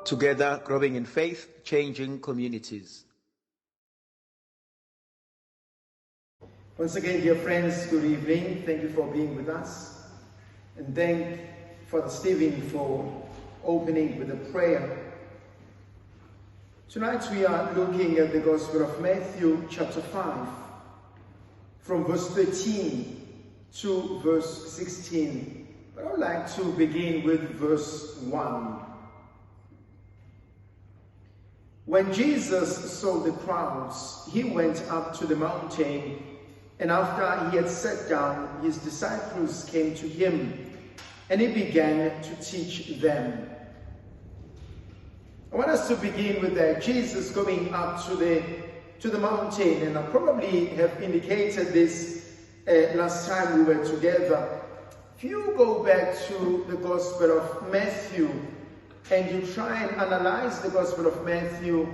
Together, growing in faith, changing communities. Once again, dear friends, good evening. Thank you for being with us. And thank Father Stephen for opening with a prayer. Tonight we are looking at the Gospel of Matthew, chapter 5, from verse 13 to verse 16. But I would like to begin with verse 1. When Jesus saw the crowds, he went up to the mountain, and after he had sat down, his disciples came to him, and he began to teach them. I want us to begin with that. Jesus going up to the mountain, and I probably have indicated this last time we were together. If you go back to the Gospel of Matthew, and you try and analyze the Gospel of Matthew,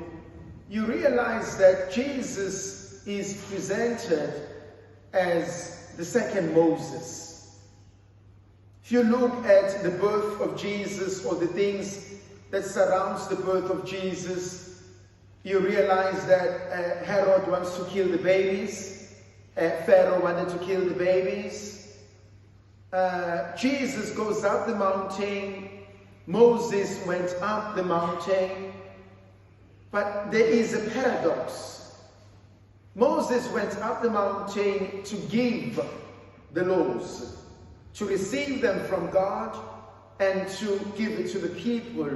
you realize that Jesus is presented as the second Moses. If you look at the birth of Jesus or the things that surrounds the birth of Jesus, you realize that Herod wants to kill the babies, Pharaoh wanted to kill the babies. Jesus goes up the mountain, Moses went up the mountain, but there is a paradox. Moses went up the mountain to give the laws, to receive them from God and to give it to the people.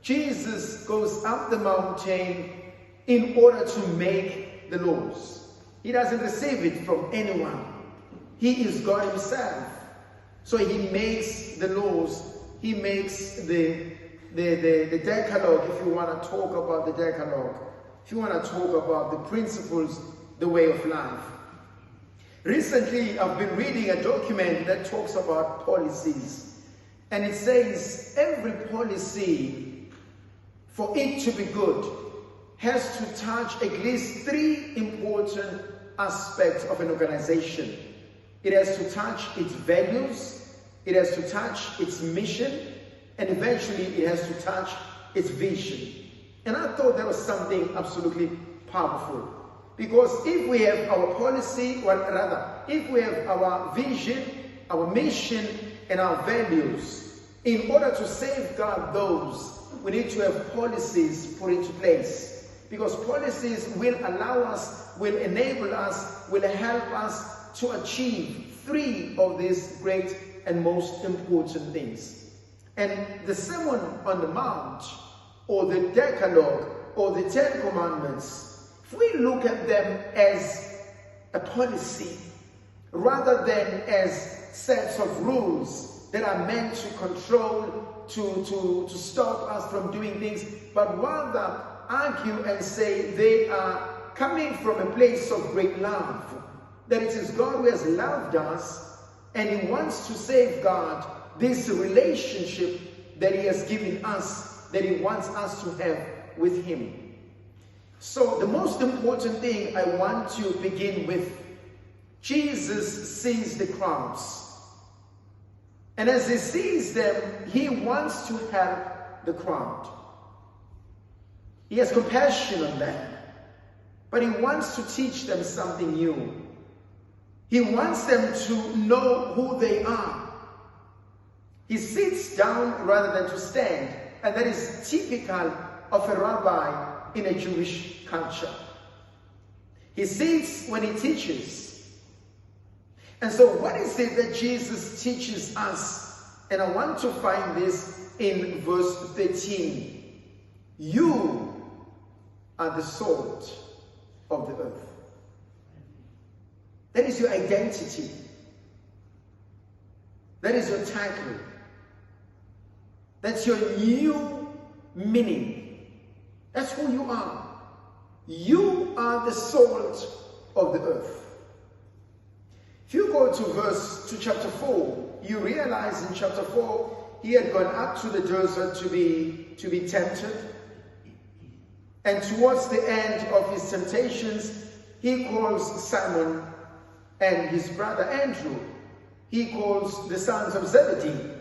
Jesus goes up the mountain in order to make the laws. He doesn't receive it from anyone. He is God himself. So he makes the laws. He makes the Decalogue, if you want to talk about the Decalogue, if you want to talk about the principles, the way of life. Recently, I've been reading a document that talks about policies. And it says every policy, for it to be good, has to touch at least 3 important aspects of an organization. It has to touch its values, it has to touch its mission, and eventually it has to touch its vision. And I thought that was something absolutely powerful. Because if we have our policy, or rather, if we have our vision, our mission, and our values, in order to safeguard those, we need to have policies put into place. Because policies will allow us, will enable us, will help us to achieve 3 of these great and most important things. And the Sermon on the Mount, or the Decalogue, or the 10 Commandments, if we look at them as a policy, rather than as sets of rules that are meant to control, to stop us from doing things, but rather argue and say they are coming from a place of great love, that it is God who has loved us, and he wants to safeguard this relationship that he has given us, that he wants us to have with him. So the most important thing I want to begin with, Jesus sees the crowds. And as he sees them, he wants to help the crowd. He has compassion on them, but he wants to teach them something new. He wants them to know who they are. He sits down rather than to stand, and that is typical of a rabbi in a Jewish culture. He sits when he teaches. And so what is it that Jesus teaches us? And I want to find this in verse 13. You are the salt of the earth. That is your identity. That is your title. That's your new meaning. That's who you are. You are the salt of the earth. If you go to chapter 4, you realize in chapter 4, he had gone up to the desert to be tempted. And towards the end of his temptations, he calls Simon and his brother Andrew. He calls the sons of Zebedee.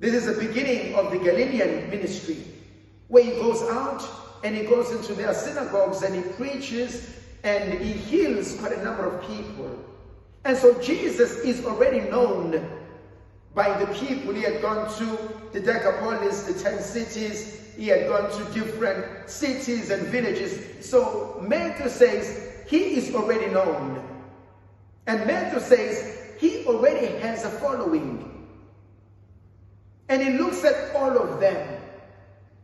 This is the beginning of the Galilean ministry, where he goes out and he goes into their synagogues and he preaches and he heals quite a number of people. And so Jesus is already known by the people. He had gone to the Decapolis, the 10 cities. He had gone to different cities and villages. So Matthew says he is already known. And Matthew says he already has a following. And he looks at all of them.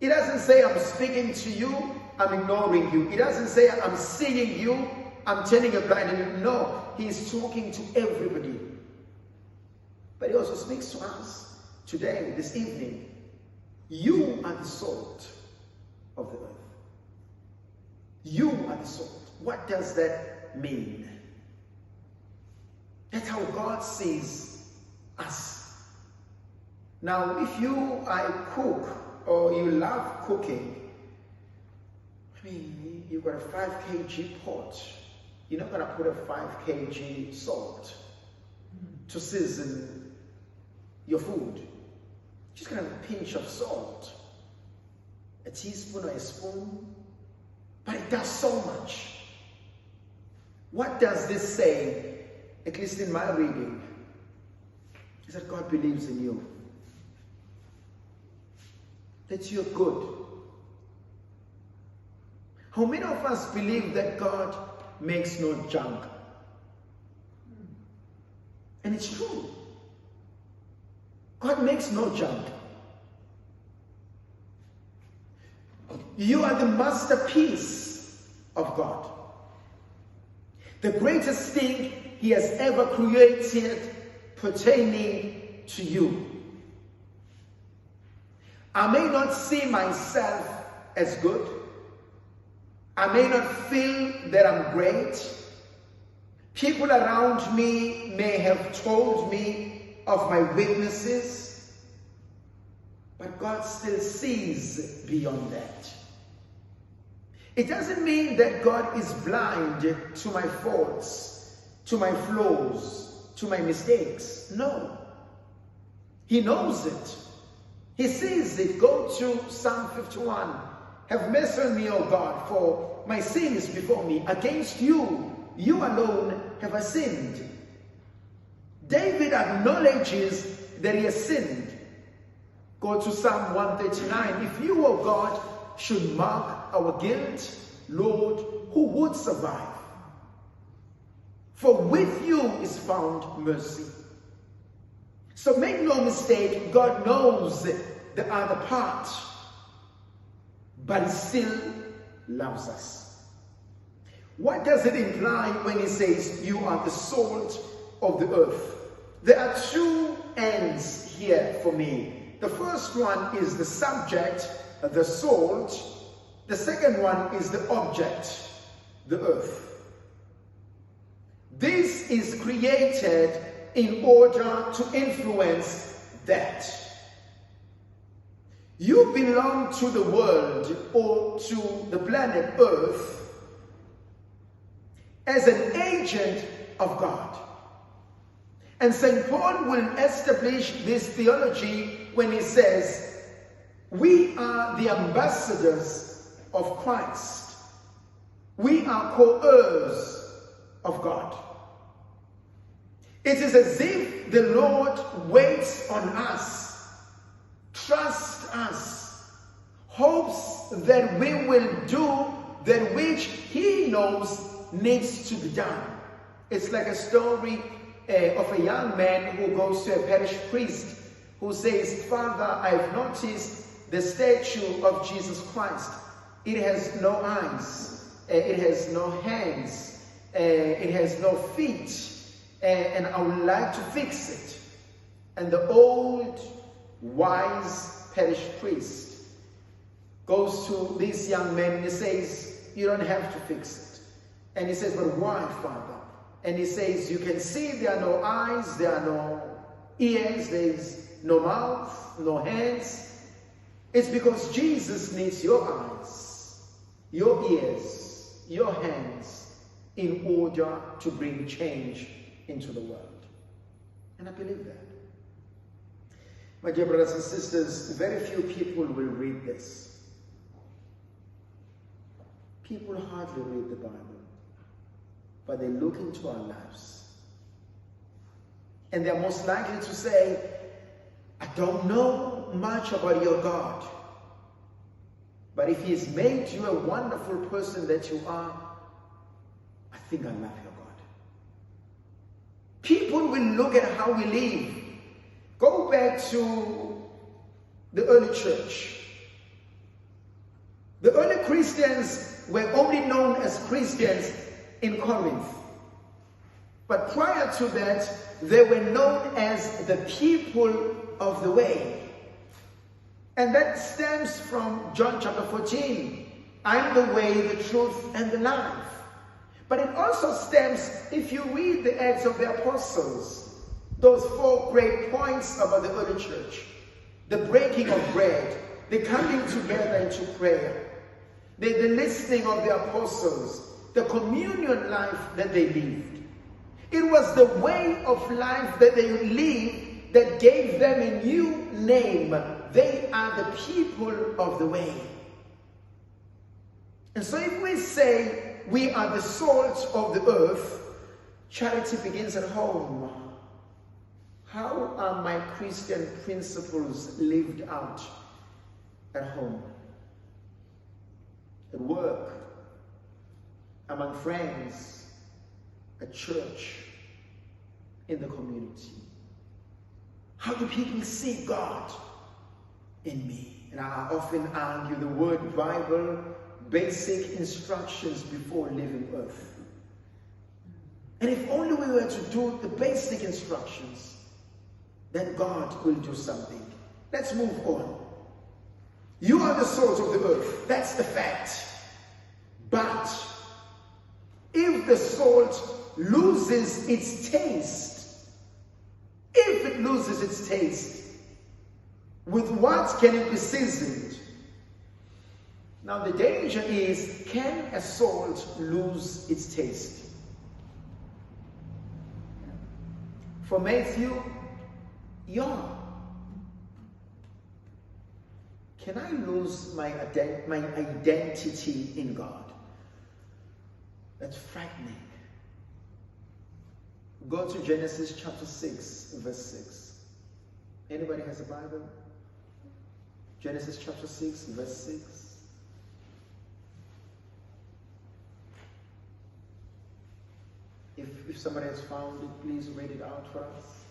He doesn't say, I'm speaking to you, I'm ignoring you. He doesn't say, I'm seeing you, I'm turning a blind eye. No, he's talking to everybody. But he also speaks to us today, this evening. You are the salt of the earth. You are the salt. What does that mean? That's how God sees us. Now, if you are a cook or you love cooking, I mean, you've got a 5 kg pot. You're not going to put a 5 kg salt to season your food. Just going to have a pinch of salt, a teaspoon or a spoon, but it does so much. What does this say, at least in my reading? Is that God believes in you, that you're good. How many of us believe that God makes no junk? And it's true. God makes no junk. You are the masterpiece of God. The greatest thing he has ever created pertaining to you. I may not see myself as good. I may not feel that I'm great. People around me may have told me of my weaknesses, but God still sees beyond that. It doesn't mean that God is blind to my faults, to my flaws, to my mistakes. No. He knows it. He sees it. Go to Psalm 51. Have mercy on me, O God, for my sin is before me. Against you, you alone have I sinned. David acknowledges that he has sinned. Go to Psalm 139. If you, O God, should mark our guilt, Lord, who would survive? For with you is found mercy. So make no mistake, God knows the other part, but he still loves us. What does it imply when he says you are the salt of the earth? There are two ends here for me. The first one is the subject, the salt. The second one is the object, the earth. This is created in order to influence that. You belong to the world or to the planet Earth as an agent of God. And St. Paul will establish this theology when he says, we are the ambassadors of Christ. We are co-heirs of God. It is as if the Lord waits on us, trusts us, hopes that we will do that which he knows needs to be done. It's like a story of a young man who goes to a parish priest who says, Father, I've noticed the statue of Jesus Christ. It has no eyes, it has no hands, it has no feet, and I would like to fix it. And the old, wise parish priest goes to this young man and he says, you don't have to fix it. And he says, but why, Father? And he says, you can see there are no eyes, there are no ears, there is no mouth, no hands. It's because Jesus needs your eyes, your ears, your hands in order to bring change into the world. And I believe that. My dear brothers and sisters, very few people will read this. People hardly read the Bible, but they look into our lives. And they're most likely to say, I don't know much about your God, but if He's made you a wonderful person that you are, I think I love your God. People will look at how we live. Go back to the early church. The early Christians were only known as Christians in Corinth. But prior to that, they were known as the people of the way. And that stems from John chapter 14. I'm the way, the truth, and the life. But it also stems, if you read the Acts of the Apostles, those 4 great points about the early church: the breaking of bread, the coming together into prayer, the listening of the apostles, the communion life that they lived. It was the way of life that they lived that gave them a new name. They are the people of the way. And so if we say we are the salt of the earth, charity begins at home. How are my Christian principles lived out at home, at work, among friends, at church, in the community? How do people see God in me? And I often argue the word Bible, basic instructions before leaving earth. And if only we were to do the basic instructions, then God will do something. Let's move on. You are the salt of the earth. That's the fact. But if the salt loses its taste, with what can it be seasoned? Now the danger is, can a salt lose its taste? For Matthew, yeah. Can I lose my identity in God? That's frightening. Go to Genesis chapter 6, verse 6. Anybody has a Bible? Genesis chapter 6, verse 6. If somebody has found it, please read it out for us.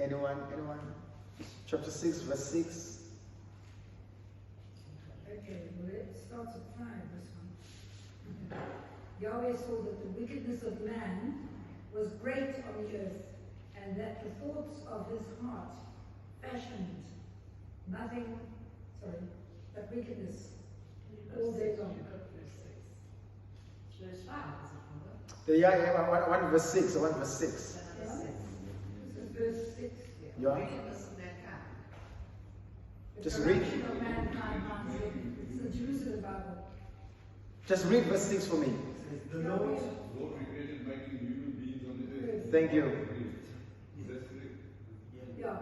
Anyone? Chapter 6, verse 6. Okay, well, it starts at 5, this one. Yahweh saw that the wickedness of man was great on the earth, and that the thoughts of his heart fashioned nothing, but wickedness all day long. Yeah, one verse 6, one verse 6. Yeah? This is verse 6. Yeah. Just read. It's the Jerusalem Bible. Just read verse 6 for me. The Lord regretted making human beings on the earth. Thank you. Yeah.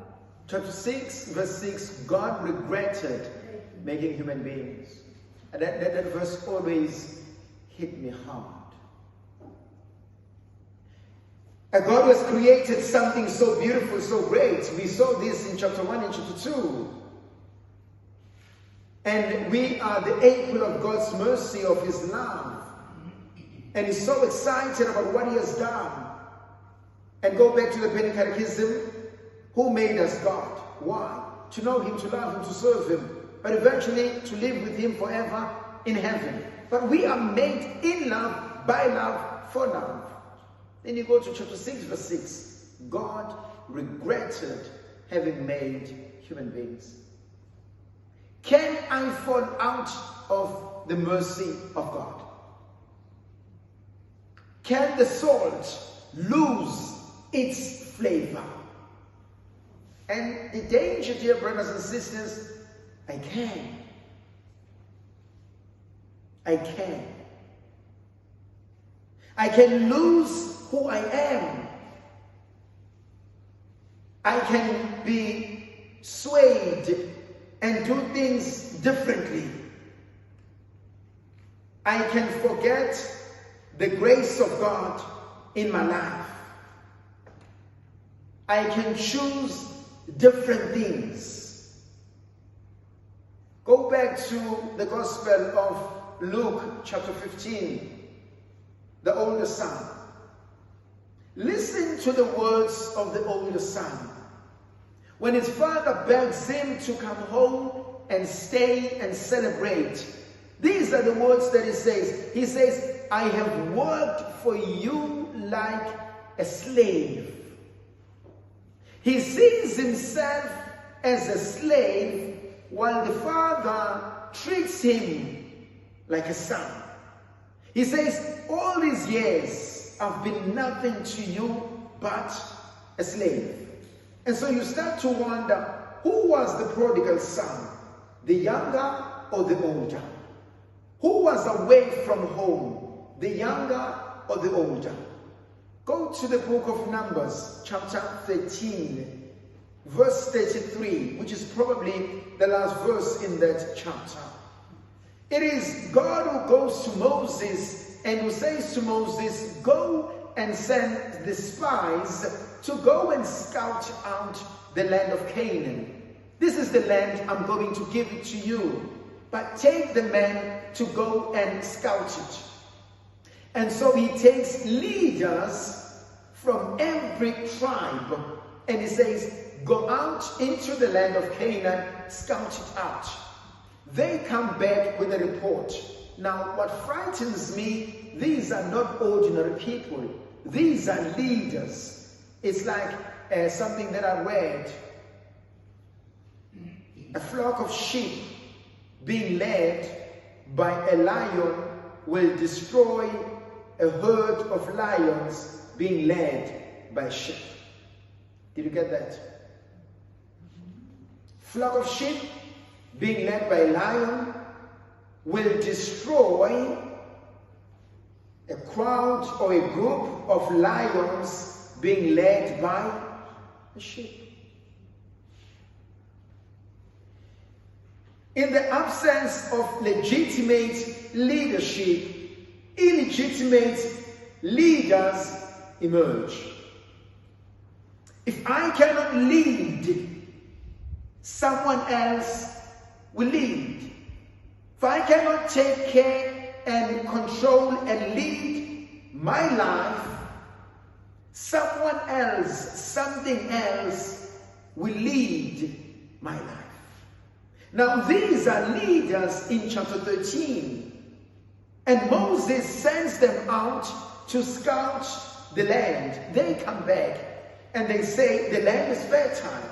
Chapter 6, verse 6, God regretted making human beings. And that verse always hit me hard. And God has created something so beautiful, so great. We saw this in chapter 1 and chapter 2. And we are the apple of God's mercy, of His love. And He's so excited about what He has done. And go back to the Penny Catechism. Who made us God? Why? To know Him, to love Him, to serve Him. But eventually to live with Him forever in heaven. But we are made in love, by love, for love. Then you go to chapter 6, verse 6. God regretted having made human beings. Can I fall out of the mercy of God? Can the salt lose its flavor? And the danger, dear brothers and sisters, I can. I can lose who I am. I can be swayed and do things differently. I can forget the grace of God in my life. I can choose different things. Go back to the Gospel of Luke chapter 15, the older son. Listen to the words of the older son. When his father begs him to come home and stay and celebrate, these are the words that he says. He says, I have worked for you like a slave. He sees himself as a slave while the father treats him like a son. He says, all these years I've been nothing to you but a slave. And so you start to wonder, who was the prodigal son? The younger or the older? Who was away from home? The younger or the older? Go to the book of Numbers, chapter 13, verse 33, which is probably the last verse in that chapter. It is God who goes to Moses and who says to Moses, go and send the spies to go and scout out the land of Canaan. This is the land, I'm going to give it to you. But take the men to go and scout it. And so he takes leaders from every tribe and he says, go out into the land of Canaan, scout it out. They come back with a report. Now, what frightens me, these are not ordinary people. These are leaders. It's like something that I read. A flock of sheep being led by a lion will destroy a herd of lions being led by sheep. Did you get that? Flock of sheep being led by a lion will destroy a crowd or a group of lions being led by a sheep. In the absence of legitimate leadership, illegitimate leaders emerge. If I cannot lead, someone else will lead. If I cannot take care and control and lead my life, someone else, something else will lead my life. Now these are leaders in chapter 13. And Moses sends them out to scout the land. They come back and they say the land is fertile.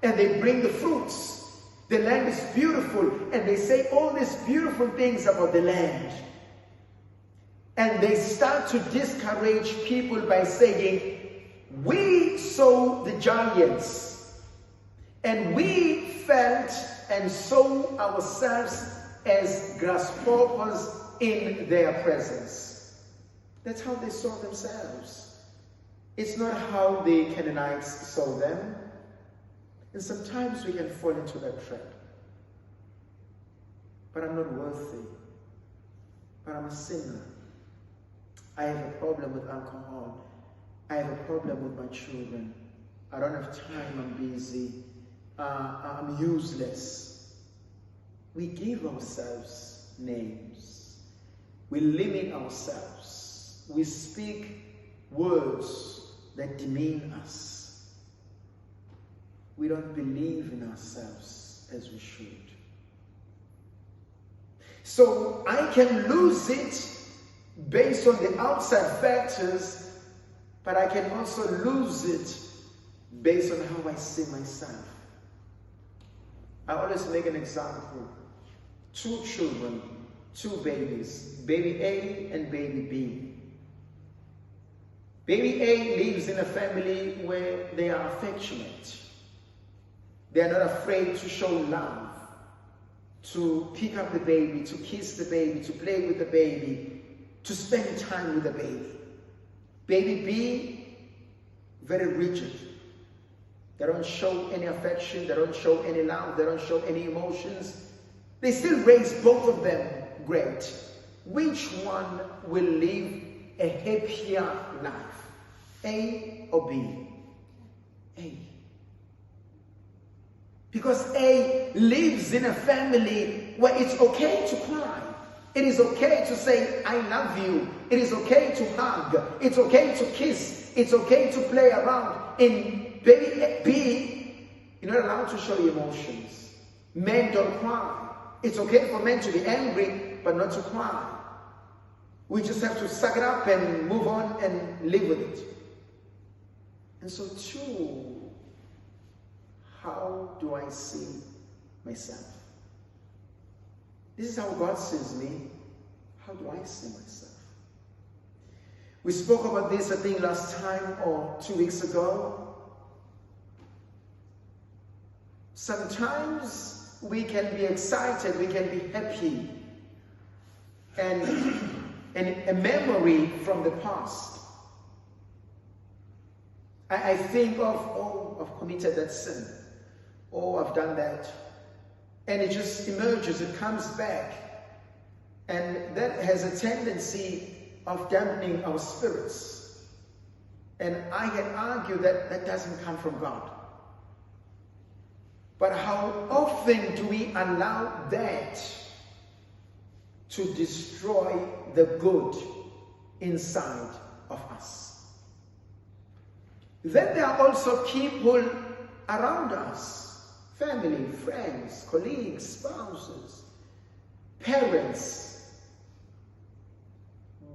And they bring the fruits. The land is beautiful. And they say all these beautiful things about the land. And they start to discourage people by saying, we saw the giants. And we felt and saw ourselves as grasshoppers in their presence. That's how they saw themselves. It's not how the Canaanites saw them. And sometimes we can fall into that trap. But I'm not worthy. But I'm a sinner. I have a problem with alcohol. I have a problem with my children. I don't have time, I'm busy. I'm useless. We give ourselves names. We limit ourselves. We speak words that demean us. We don't believe in ourselves as we should. So I can lose it based on the outside factors, but I can also lose it based on how I see myself. I always make an example. 2 children, 2 babies, baby A and baby B. Baby A lives in a family where they are affectionate. They are not afraid to show love, to pick up the baby, to kiss the baby, to play with the baby, to spend time with the baby. Baby B, very rigid. They don't show any affection, they don't show any love, they don't show any emotions. They still raise both of them great. Which one will live a happier life? A or B? A. Because A lives in a family where it's okay to cry. It is okay to say, I love you. It is okay to hug. It's okay to kiss. It's okay to play around. In baby B, you're not allowed to show emotions. Men don't cry. It's okay for men to be angry, but not to cry. We just have to suck it up and move on and live with it. And so too, how do I see myself? This is how God sees me. How do I see myself? We spoke about this, I think, last time or 2 weeks ago. Sometimes we can be excited, we can be happy, and a memory from the past. I think of, oh, I've committed that sin. Oh, I've done that. And it just emerges, it comes back. And that has a tendency of dampening our spirits. And I can argue that that doesn't come from God. But how often do we allow that to destroy the good inside of us? Then there are also people around us, family, friends, colleagues, spouses, parents,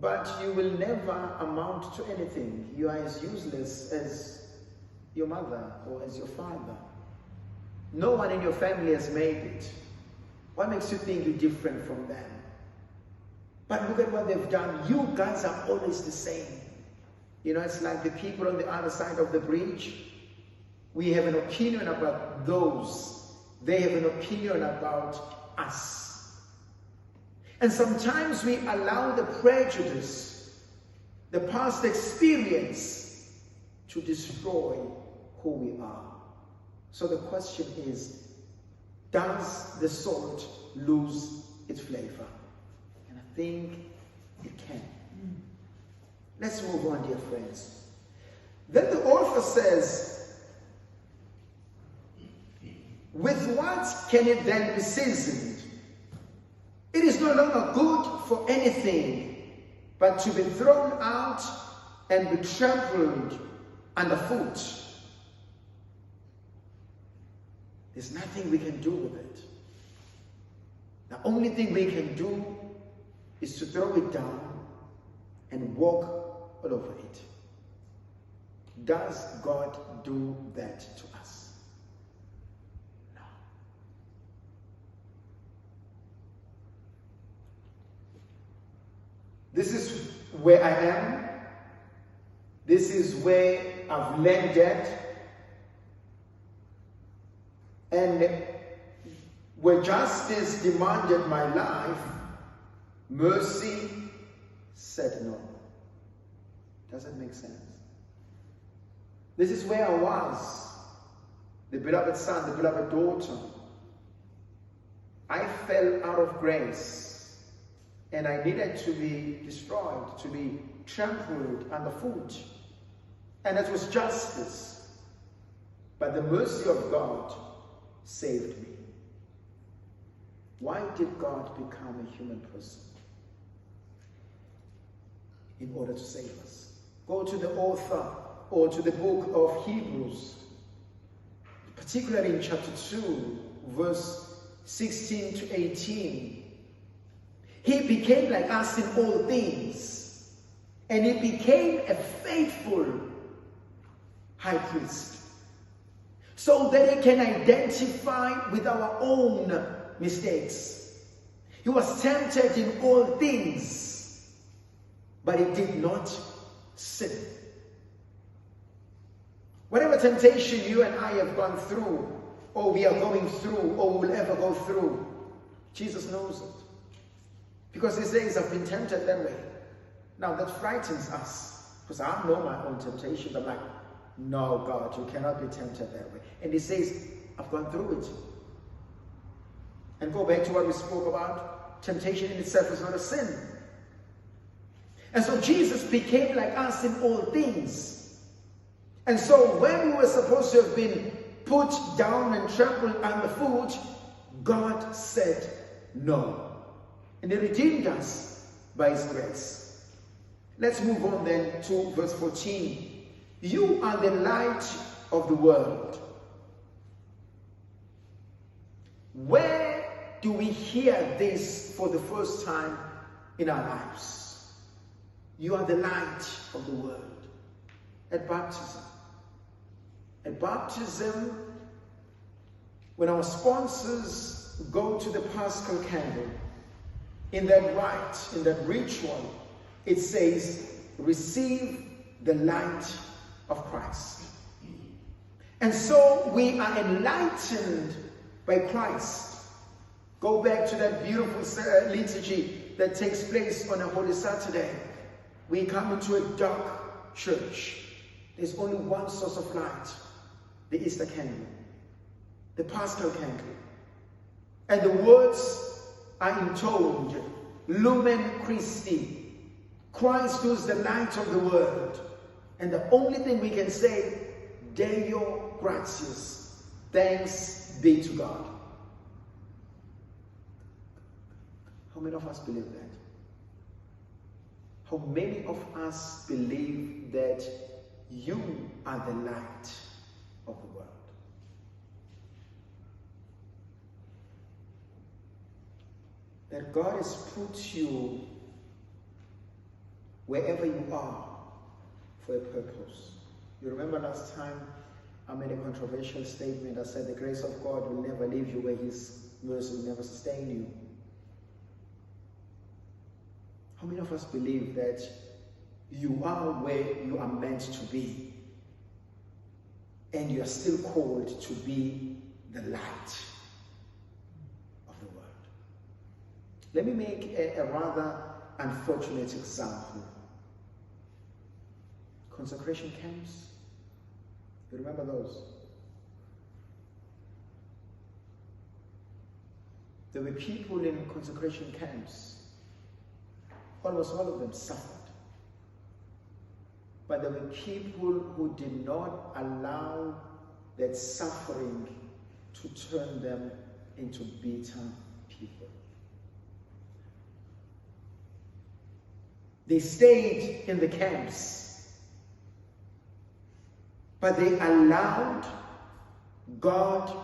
but you will never amount to anything. You are as useless as your mother or as your father. No one in your family has made it. What makes you think you're different from them? But look at what they've done. You guys are always the same. You know, it's like the people on the other side of the bridge. We have an opinion about those. They have an opinion about us. And sometimes we allow the prejudice, the past experience, to destroy who we are. So the question is, does the salt lose its flavor? And I think it can. Let's move on, dear friends. Then the author says, with what can it then be seasoned? It is no longer good for anything but to be thrown out and be trampled underfoot. There's nothing we can do with it. The only thing we can do is to throw it down and walk all over it. Does God do that to us? No. This is where I am. This is where I've landed. And where justice demanded my life, mercy said no. Does that make sense? This is where I was, the beloved son, the beloved daughter. I fell out of grace, and I needed to be destroyed, to be trampled underfoot. And that was justice. But the mercy of God saved me. Why did God become a human person? In order to save us. Go to the author or to the book of Hebrews, particularly in chapter 2, verse 16 to 18. He became like us in all things, and he became a faithful high priest, so that he can identify with our own mistakes. He was tempted in all things, but he did not sin. Whatever temptation you and I have gone through, or we are going through, or will ever go through, Jesus knows it. Because he says, I've been tempted that way. Now that frightens us. Because I know my own temptations. I'm like, no, God, you cannot be tempted that way. And he says, I've gone through it. And go back to what we spoke about. Temptation in itself is not a sin. And so Jesus became like us in all things. And so when we were supposed to have been put down and trampled underfoot, God said no. And he redeemed us by his grace. Let's move on then to verse 14. You are the light of the world. Where do we hear this for the first time in our lives? You are the light of the world. At baptism. At baptism, when our sponsors go to the Paschal candle, in that rite, in that ritual, it says, receive the light of Christ. And so we are enlightened by Christ. Go back to that beautiful liturgy that takes place on a Holy Saturday. We come into a dark church. There's only one source of light, the Easter candle, the Paschal candle. And the words are intoned, Lumen Christi, Christ who is the light of the world. And the only thing we can say, Deo gratias, thanks be to God. How many of us believe that? How many of us believe that you are the light of the world? That God has put you wherever you are for a purpose. You remember last time I made a controversial statement. I said the grace of God will never leave you where his mercy will never sustain you. How many of us believe that you are where you are meant to be and you are still called to be the light of the world? Let me make a rather unfortunate example. Consecration camps. You remember those? There were people in consecration camps. Almost all of them suffered. But there were people who did not allow that suffering to turn them into bitter people. They stayed in the camps, but they allowed God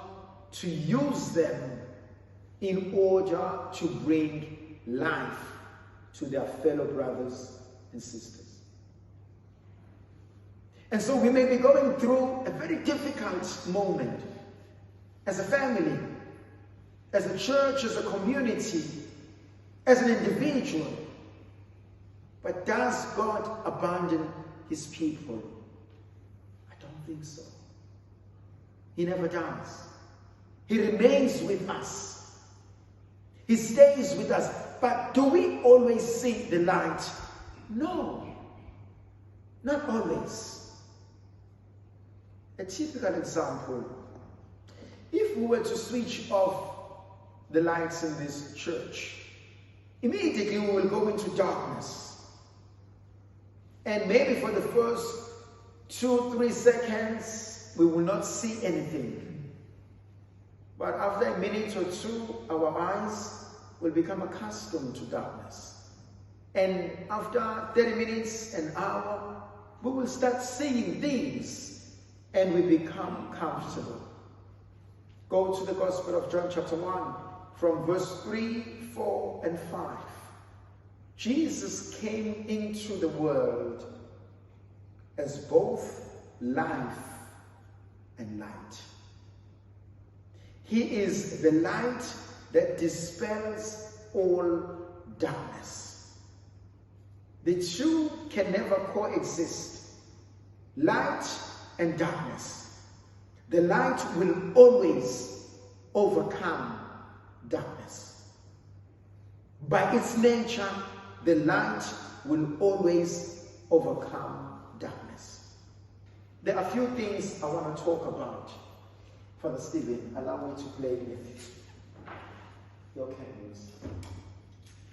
to use them in order to bring life to their fellow brothers and sisters. And so we may be going through a very difficult moment as a family, as a church, as a community, as an individual. But does God abandon his people? I don't think so. He never does. He remains with us. He stays with us. But do we always see the light? No, not always. A typical example, if we were to switch off the lights in this church, immediately we will go into darkness. And maybe for the first 2-3 seconds, we will not see anything. But after a minute or two, our eyes will become accustomed to darkness. And after 30 minutes, an hour, we will start seeing things and we become comfortable. Go to the Gospel of John chapter 1 from verse 3, 4, and 5. Jesus came into the world as both life and light. He is the light that dispels all darkness. The two can never coexist. Light and darkness. The light will always overcome darkness. By its nature, the light will always overcome darkness. There are a few things I want to talk about. Father Stephen, allow me to play with your candles.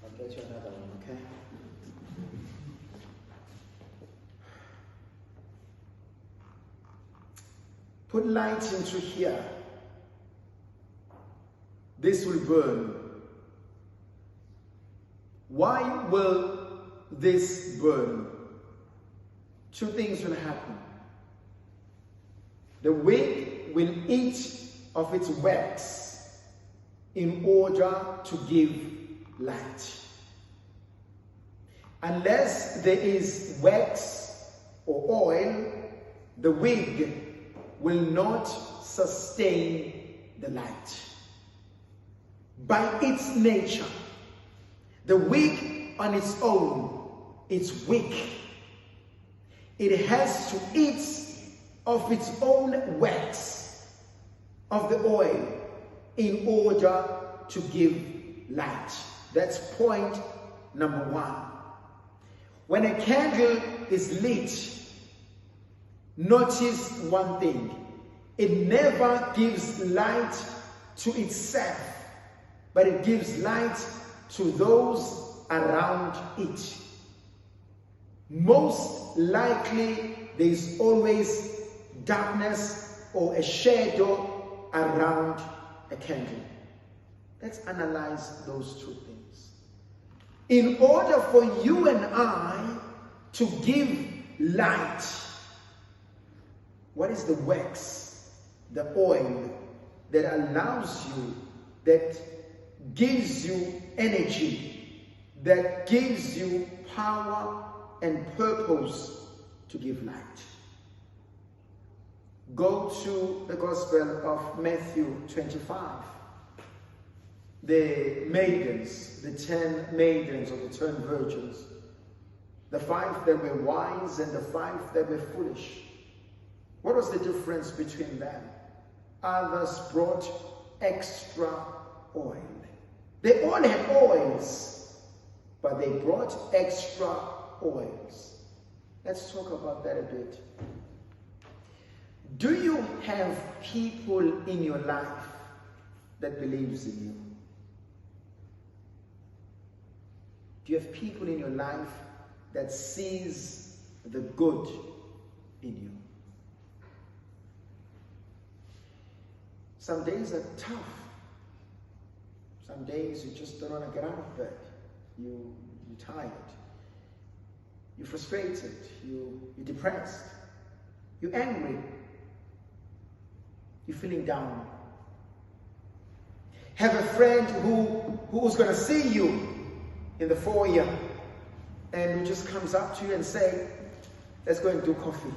I'll get you another one, okay? Put light into here. This will burn. Why will this burn? Two things will happen. The wick will eat of its wax in order to give light. Unless there is wax or oil, the wick will not sustain the light. By its nature, the wick on its own, it's weak. It has to eat of its own wax, of the oil, in order to give light. That's point number one. When a candle is lit, notice one thing. It never gives light to itself, but it gives light to those around it. Most likely, there is always darkness or a shadow around a candle. Let's analyze those two things. In order for you and I to give light, what is the wax, the oil that allows you, that gives you energy, that gives you power and purpose to give light? Go to the Gospel of Matthew 25. The maidens, the 10 maidens or the 10 virgins, the 5 that were wise and the 5 that were foolish. What was the difference between them? Others brought extra oil. They all had oils, but they brought extra oils. Let's talk about that a bit. Do you have people in your life that believes in you? Do you have people in your life that sees the good in you? Some days are tough. Some days you just don't want to get out of bed. You're tired. You're frustrated. You're depressed. You're angry. You're feeling down. Have a friend who's going to see you in the foyer and who just comes up to you and say, let's go and do coffee.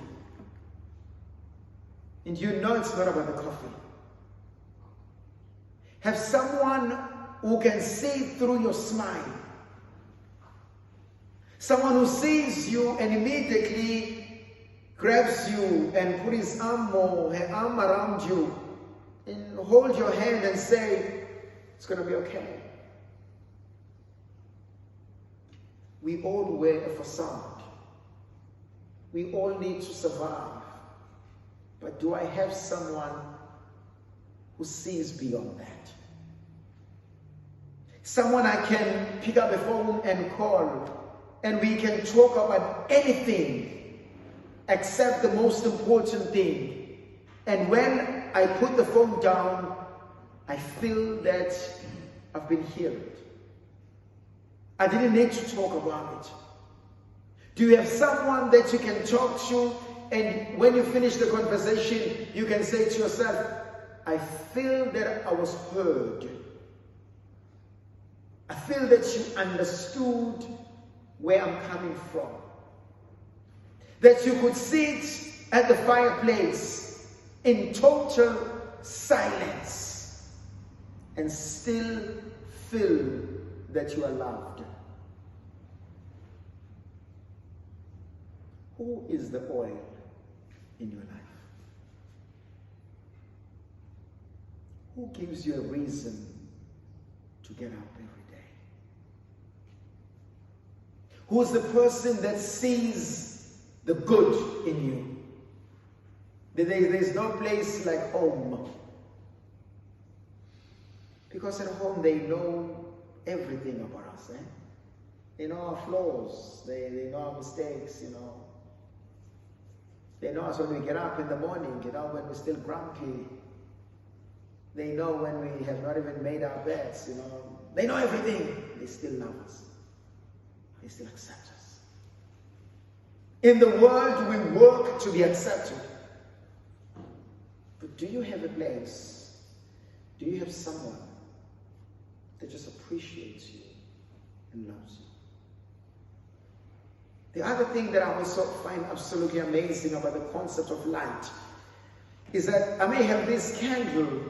And you know it's not about the coffee. Have someone who can see through your smile. Someone who sees you and immediately grabs you and put his arm or her arm around you and hold your hand and say, it's going to be okay. We all wear a facade. We all need to survive. But do I have someone who sees beyond that? Someone I can pick up the phone and call, and we can talk about anything except the most important thing. And when I put the phone down, I feel that I've been healed. I didn't need to talk about it. Do you have someone that you can talk to, and when you finish the conversation, you can say to yourself, I feel that I was heard. I feel that you understood where I'm coming from. That you could sit at the fireplace in total silence and still feel that you are loved. Who is the oil in your life? Who gives you a reason to get up every day? Who's the person that sees the good in you? There's no place like home. Because at home they know everything about us. They know our flaws. They know our mistakes, They know us when we get up in the morning, when we're still grumpy. They know when we have not even made our beds, They know everything. They still love us. They still accept us. In the world, we work to be accepted. But do you have a place? Do you have someone that just appreciates you and loves you? The other thing that I also find absolutely amazing about the concept of light is that I may have this candle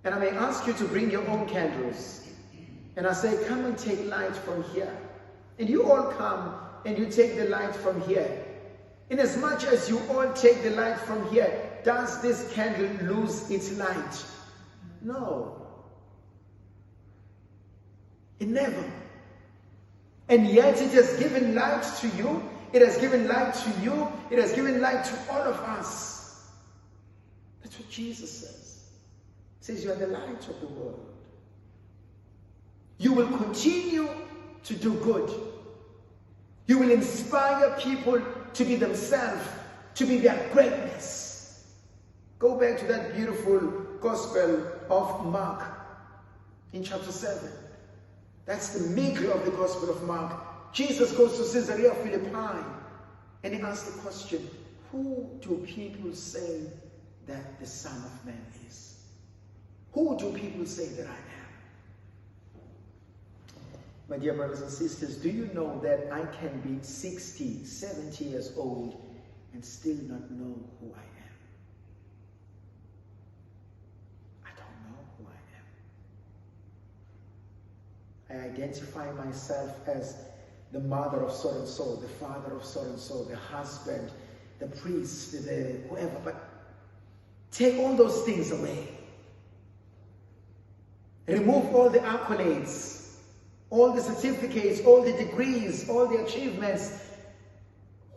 and I may ask you to bring your own candles. And I say, come and take light from here. And you all come and you take the light from here. In as much as you all take the light from here, does this candle lose its light? No. It never. And yet it has given light to you. It has given light to you. It has given light to all of us. That's what Jesus says. He says you are the light of the world. You will continue to do good. You will inspire people to be themselves, to be their greatness. Go back to that beautiful Gospel of Mark in chapter 7. That's the maker of the Gospel of Mark. Jesus goes to Caesarea Philippi and he asks the question, who do people say that the Son of Man is? Who do people say that I am? My dear brothers and sisters, do you know that I can be 60, 70 years old and still not know who I am? I don't know who I am. I identify myself as the mother of so and so, the father of so and so, the husband, the priest, the whoever. But take all those things away. Remove all the accolades, all the certificates, all the degrees, all the achievements.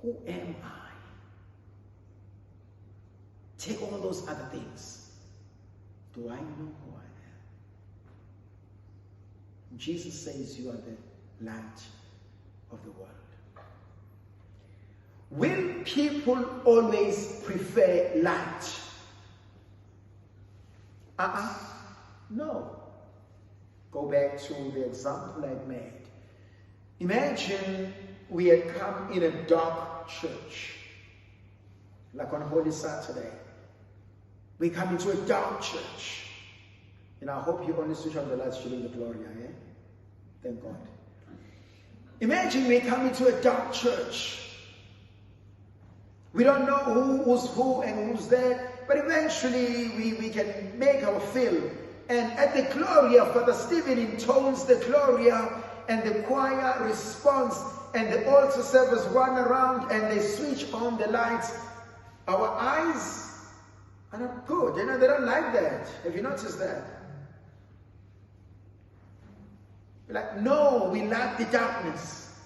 Who am I? Take all those other things. Do I know who I am? Jesus says you are the light of the world. Will people always prefer light? No. Go back to the example I made. Imagine we had come in a dark church, like on Holy Saturday. We come into a dark church. And I hope you only switch on the lights during the Gloria, eh? Thank God. Imagine we come into a dark church. We don't know who's who and who's there, but eventually we can make our fill. And at the Gloria, Father Stephen intones the Gloria, and the choir responds, and the altar servers run around and they switch on the lights. Our eyes are not good. They don't like that. Have you noticed that? We're like, no, we like the darkness.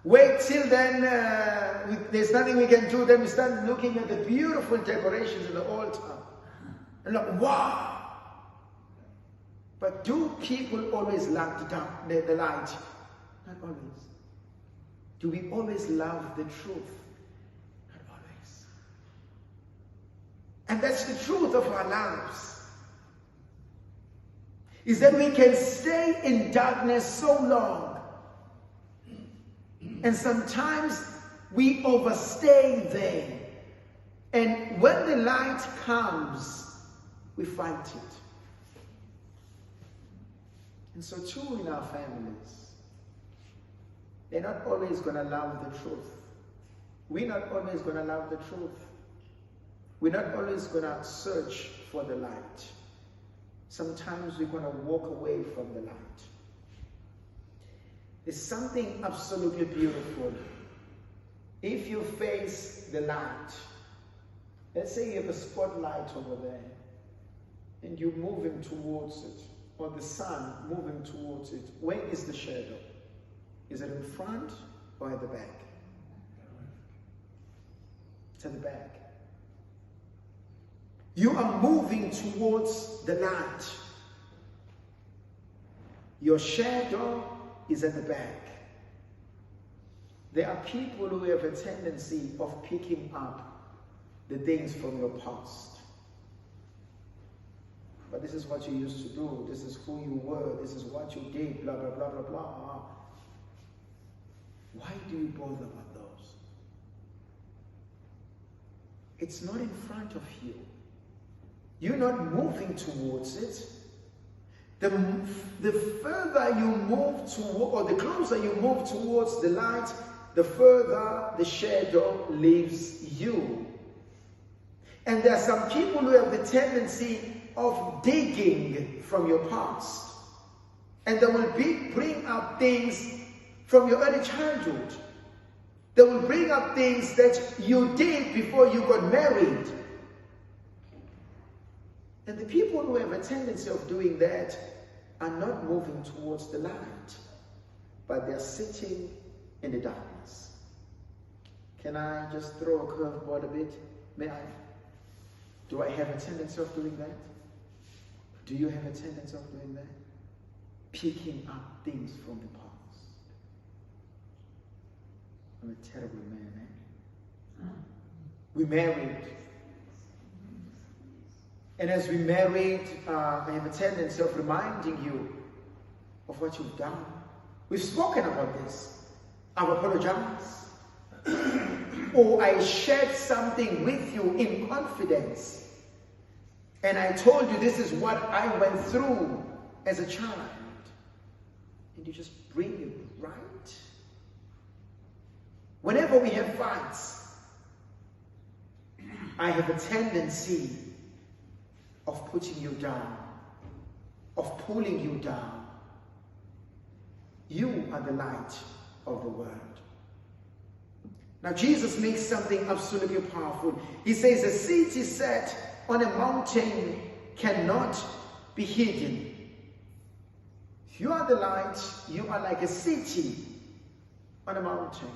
Wait till then, there's nothing we can do. Then we start looking at the beautiful decorations in the altar. And look, wow! But do people always love the light? Not always. Do we always love the truth? Not always. And that's the truth of our lives. Is that we can stay in darkness so long. And sometimes we overstay there. And when the light comes, we fight it. And so too in our families. They're not always going to love the truth. We're not always going to love the truth. We're not always going to search for the light. Sometimes we're going to walk away from the light. There's something absolutely beautiful. If you face the light, let's say you have a spotlight over there, and you're moving towards it, or the sun moving towards it, where is the shadow? Is it in front or at the back? It's at the back. You are moving towards the light. Your shadow is at the back. There are people who have a tendency of picking up the things from your past. But this is what you used to do. This is who you were. This is what you did. Blah, blah, blah, blah, blah. Why do you bother about those? It's not in front of you. You're not moving towards it. The further you move toward, or the closer you move towards the light, the further the shadow leaves you. And there are some people who have the tendency of digging from your past. And they will bring up things from your early childhood. They will bring up things that you did before you got married. And the people who have a tendency of doing that are not moving towards the light, but they're sitting in the darkness. Can I just throw a curveball a bit? May I? Do I have a tendency of doing that? Do you have a tendency of doing that? Picking up things from the past. I'm a terrible man, eh? We married. And as we married, I have a tendency of reminding you of what you've done. We've spoken about this. I've apologized. Or I shared something with you in confidence. And I told you this is what I went through as a child. And you just bring it right. Whenever we have fights, I have a tendency of putting you down, of pulling you down. You are the light of the world. Now Jesus makes something absolutely powerful. He says a city set on a mountain cannot be hidden. If you are the light, you are like a city on a mountain,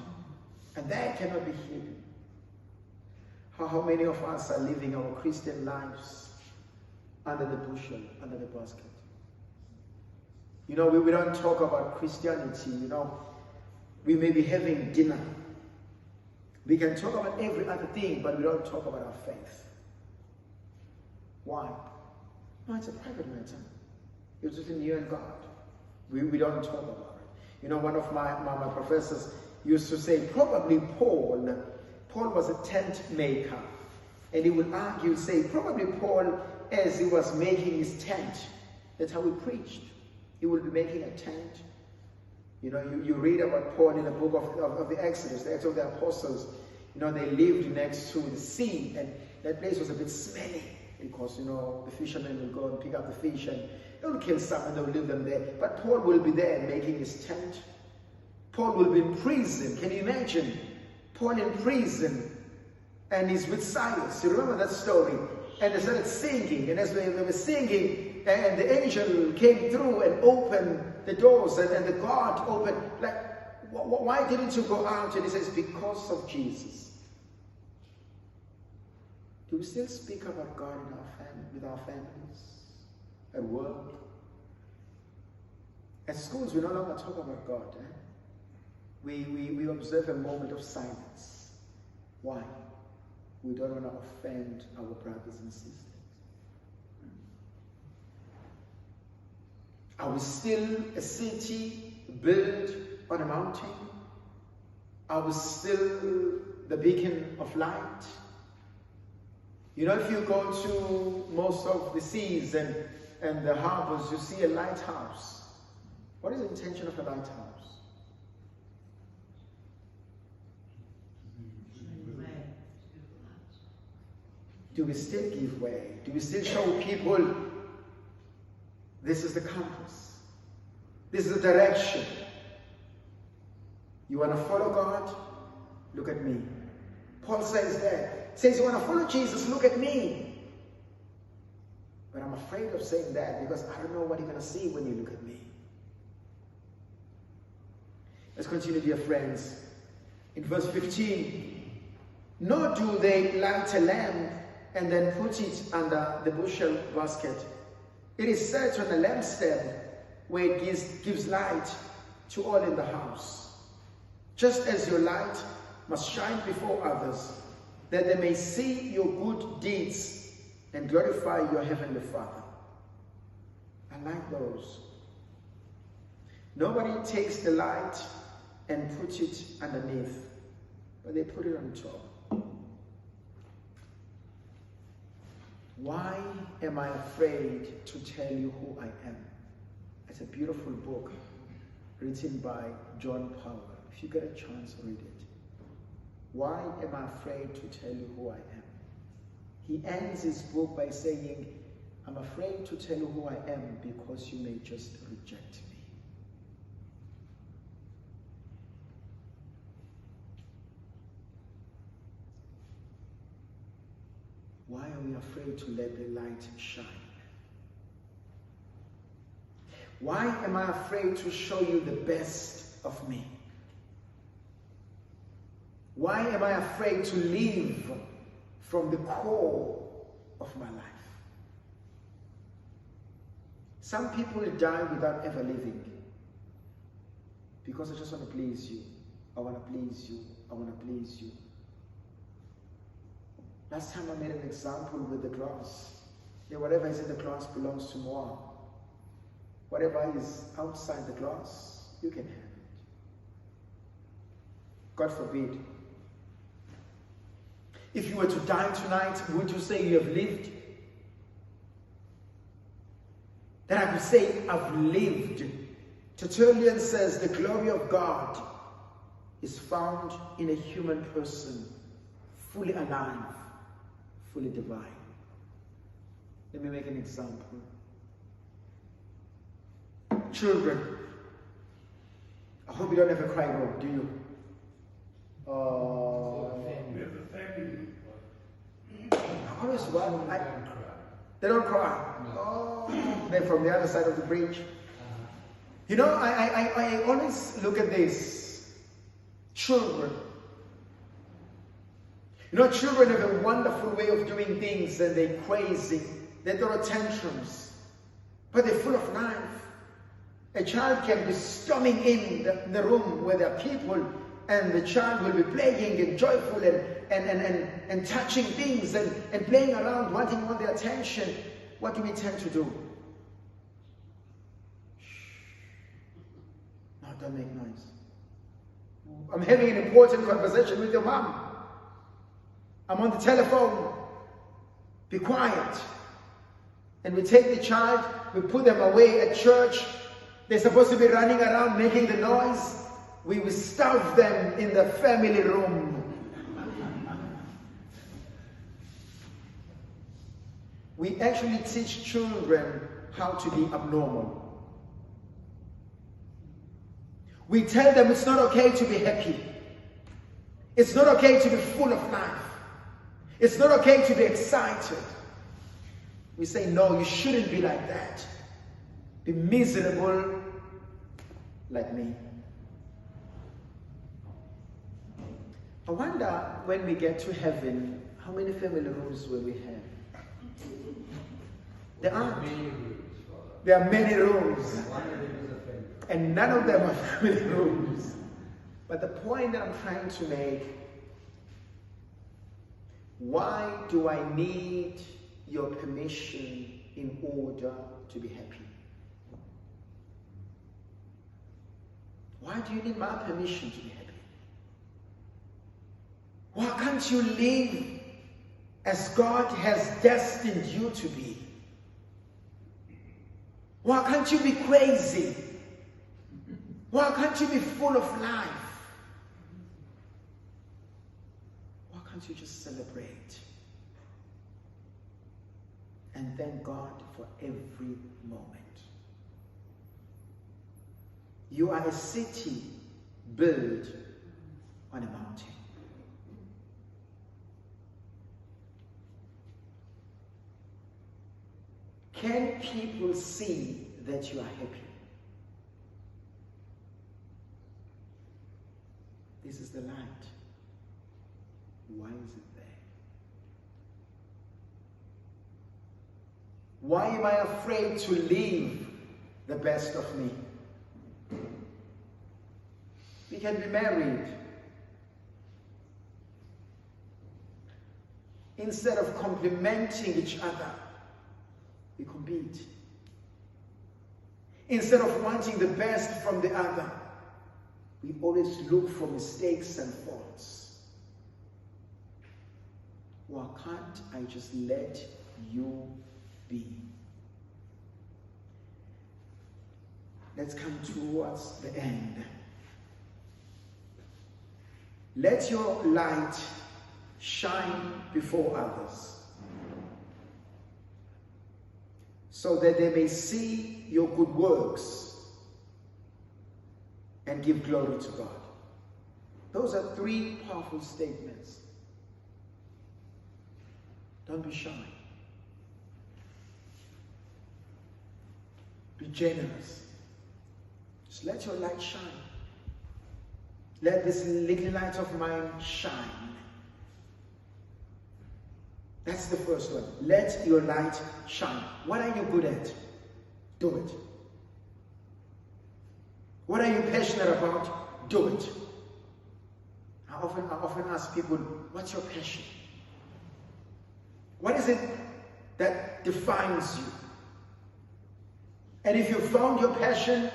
and that cannot be hidden. How many of us are living our Christian lives under the bushel, under the basket? You know, we don't talk about Christianity, you know. We may be having dinner. We can talk about every other thing, but we don't talk about our faith. Why? No, it's a private matter. It's between you and God. We don't talk about it. You know, one of my professors used to say, probably Paul was a tent maker. And he would argue, say, probably Paul, as he was making his tent, that's how he preached. He would be making a tent. You know, you read about Paul in the book of the Exodus, the Acts of the Apostles. You know, they lived next to the sea, and that place was a bit smelly because, you know, the fishermen will go and pick up the fish, and they'll kill some and they'll leave them there. But Paul will be there making his tent. Paul will be in prison. Can you imagine? Paul in prison, and he's with Silas. You remember that story? And they started singing, and as they were singing, and the angel came through and opened the doors, and the guard opened. Like, why didn't you go out? And he says, because of Jesus. Do we still speak about God in with our families, at work? At schools, we no longer talk about God. Eh? We observe a moment of silence. Why? We don't want to offend our brothers and sisters. Are we still a city built on a mountain? Are we still the beacon of light? You know, if you go to most of the seas and the harbors, you see a lighthouse. What is the intention of a lighthouse? Do we still give way? Do we still show people this is the compass? This is the direction. You want to follow God? Look at me. Paul says that. Says you want to follow Jesus? Look at me. But I'm afraid of saying that because I don't know what you're going to see when you look at me. Let's continue, dear friends. In verse 15, nor do they light a lamp and then put it under the bushel basket. It is set on a lampstand where it gives light to all in the house. Just as your light must shine before others, that they may see your good deeds and glorify your heavenly Father. I like those. Nobody takes the light and puts it underneath, but they put it on top. Why am I afraid to tell you who I am? It's a beautiful book written by John Powell. If you get a chance, read it. Why am I afraid to tell you who I am? He ends his book by saying, I'm afraid to tell you who I am because you may just reject me. Why are we afraid to let the light shine? Why am I afraid to show you the best of me? Why am I afraid to live from the core of my life? Some people die without ever living because I just want to please you. I want to please you. I want to please you. Last time I made an example with the glass. Whatever is in the glass belongs to moi. Whatever is outside the glass, you can have it. God forbid. If you were to die tonight, would you say you have lived? Then I could say, I've lived. Tertullian says the glory of God is found in a human person, fully alive, fully divine. Let me make an example. Children. I hope you don't ever cry room, do you? I always wonder. They don't cry. Oh, they're from the other side of the bridge. You know, I always look at this. Children. You know, children have a wonderful way of doing things, and they're crazy. They throw tantrums, but they're full of life. A child can be storming in the room where there are people, and the child will be playing and joyful and touching things and playing around, wanting all the attention. What do we tend to do? No, don't make noise. I'm having an important conversation with your mom. I'm on the telephone. Be quiet. And we take the child, we put them away at church. They're supposed to be running around making the noise. We will stuff them in the family room. We actually teach children how to be abnormal. We tell them it's not okay to be happy. It's not okay to be full of life. It's not okay to be excited. We say, no, you shouldn't be like that. Be miserable like me. I wonder when we get to heaven, how many family rooms will we have? There aren't. There are many rooms. And none of them are family rooms. But the point that I'm trying to make, why do I need your permission in order to be happy? Why do you need my permission to be happy? Why can't you live as God has destined you to be? Why can't you be crazy? Why can't you be full of life? Why can't you just celebrate and thank God for every moment? You are a city built on a mountain. Can people see that you are happy? is the light. Why is it there? Why am I afraid to leave the best of me? We can be married. Instead of complimenting each other, we compete. Instead of wanting the best from the other, we always look for mistakes and faults. Why can't I just let you be? Let's come towards the end. Let your light shine before others, so that they may see your good works and give glory to God. Those are three powerful statements. Don't be shy. Be generous. Just let your light shine. Let this little light of mine shine. That's the first one. Let your light shine. What are you good at? Do it. What are you passionate about? Do it. I often ask people, what's your passion? What is it that defines you? And if you found your passion,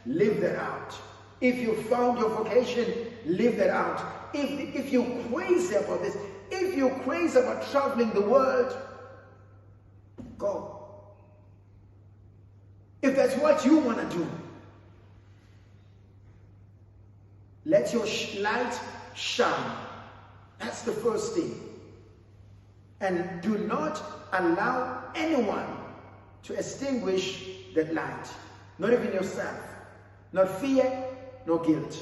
live that out. If you found your vocation, live that out. If you're crazy about this, if you're crazy about traveling the world, go. If that's what you want to do, let your light shine. That's the first thing. And do not allow anyone to extinguish that light. Not even yourself. Not fear, nor guilt.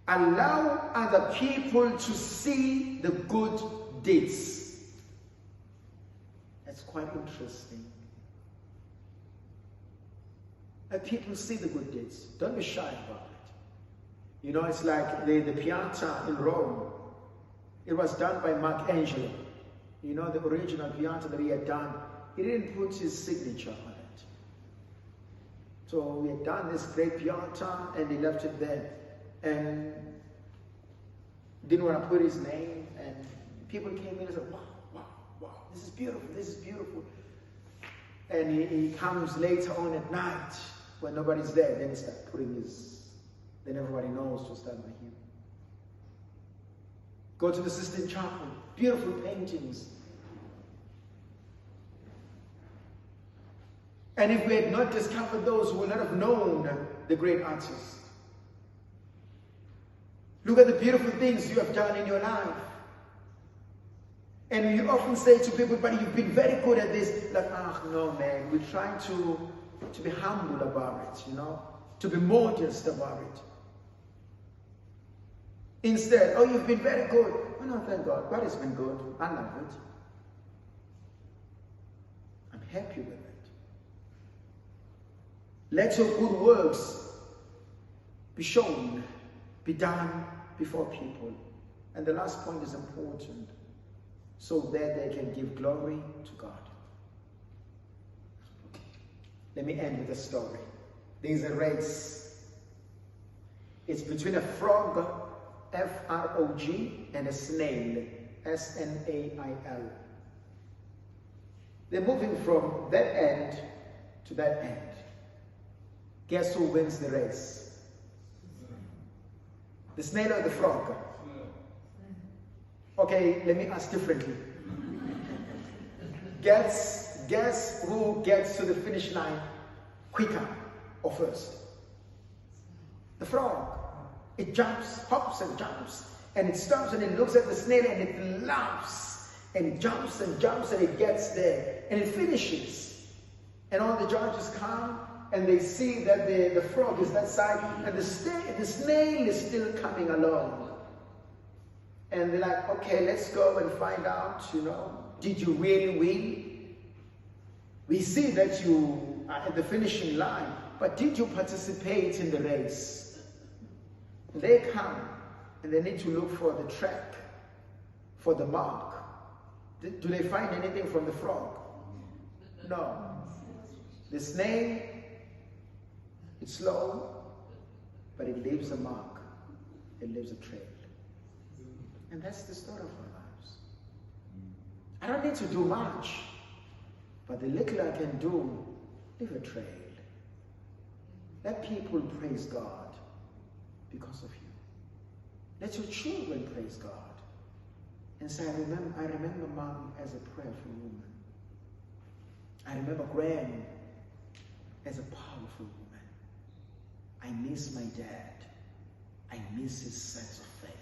Allow other people to see the good deeds. That's quite interesting. Let people see the good deeds. Don't be shy about it. You know, it's like the Pianta in Rome. It was done by Michelangelo. You know, the original Pianta that he had done, he didn't put his signature on it. So we had done this great Pianta and he left it there. And didn't want to put his name, and people came in and said, wow, wow, wow, this is beautiful, this is beautiful. And he comes later on at night when nobody's there, then he starts putting his, then everybody knows to stand by him. Go to the Sistine Chapel, beautiful paintings. And if we had not discovered those, we would not have known the great artists. Look at the beautiful things you have done in your life. And you often say to people, but you've been very good at this. Like, no, man, we're trying to be humble about it, you know, to be modest about it. Instead, oh, you've been very good. Oh, no, thank God. God has been good. I love it. I'm happy with it. Let your good works be shown, be done before people. And the last point is important, so that they can give glory to God. Let me end with a story. There's a race. It's between a frog, F-R-O-G, and a snail, S-N-A-I-L. They're moving from that end to that end. Guess who wins the race? The snail or the frog? Okay, let me ask differently. Guess who gets to the finish line quicker or first? The frog. It jumps, hops and jumps, and it stops and it looks at the snail and it laughs and jumps and jumps and it gets there and it finishes. And all the judges come and they see that the frog is that side and the snail is still coming along. And they're like, okay, let's go and find out, you know, did you really win? We see that you are at the finishing line, but did you participate in the race? They come and they need to look for the track, for the mark. Do they find anything from the frog? No. The snake, it's slow, but it leaves a mark. It leaves a trail. And that's the story of our lives. I don't need to do much, but the little I can do, leave a trail. Let people praise God because of you. Let your children praise God. And say, I remember Mom as a prayerful woman. I remember Gran as a powerful woman. I miss my dad. I miss his sense of faith.